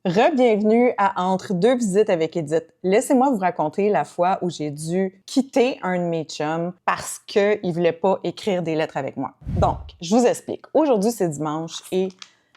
Re-bienvenue à Entre deux visites avec Edith. Laissez-moi vous raconter la fois où j'ai dû quitter un de mes chums parce qu'il voulait pas écrire des lettres avec moi. Donc, je vous explique. Aujourd'hui, c'est dimanche et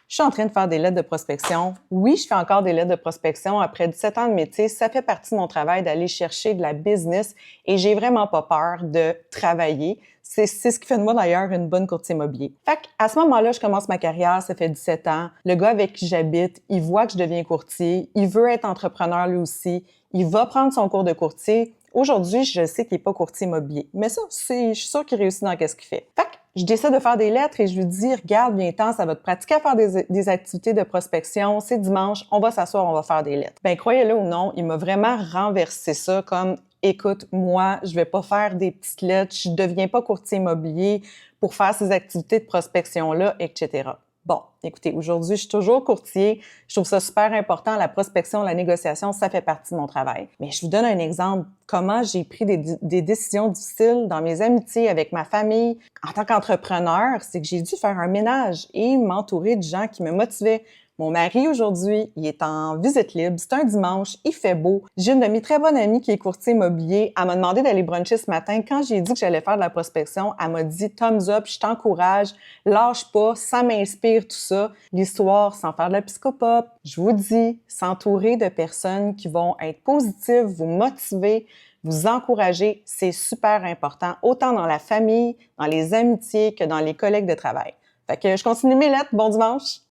je suis en train de faire des lettres de prospection. Oui, je fais encore des lettres de prospection. Après 17 ans de métier, ça fait partie de mon travail d'aller chercher de la business et j'ai vraiment pas peur de travailler. C'est ce qui fait de moi, d'ailleurs, une bonne courtier immobilier. Fait qu'à ce moment-là, je commence ma carrière, ça fait 17 ans. Le gars avec qui j'habite, il voit que je deviens courtier. Il veut être entrepreneur lui aussi. Il va prendre son cours de courtier. Aujourd'hui, je sais qu'il n'est pas courtier immobilier. Mais ça, je suis sûre qu'il réussit dans ce qu'il fait. Fait que je décide de faire des lettres et je lui dis, regarde, viens-t'en, ça va te pratiquer à faire des activités de prospection. C'est dimanche, on va s'asseoir, on va faire des lettres. Ben, croyez-le ou non, il m'a vraiment renversé ça comme, écoute, moi, je vais pas faire des petites lettres, je deviens pas courtier immobilier pour faire ces activités de prospection-là, etc. Bon, écoutez, aujourd'hui, je suis toujours courtier. Je trouve ça super important. La prospection, la négociation, ça fait partie de mon travail. Mais je vous donne un exemple. Comment j'ai pris des décisions difficiles dans mes amitiés avec ma famille. En tant qu'entrepreneur, c'est que j'ai dû faire un ménage et m'entourer de gens qui me motivaient. Mon mari, aujourd'hui, il est en visite libre. C'est un dimanche, il fait beau. J'ai une de mes très bonnes amies qui est courtier immobilier. Elle m'a demandé d'aller bruncher ce matin. Quand j'ai dit que j'allais faire de la prospection, elle m'a dit « Thumbs up, je t'encourage, lâche pas, ça m'inspire, tout ça. » L'histoire, sans faire de la psychopop, je vous dis, s'entourer de personnes qui vont être positives, vous motiver, vous encourager, c'est super important, autant dans la famille, dans les amitiés que dans les collègues de travail. Fait que je continue mes lettres. Bon dimanche!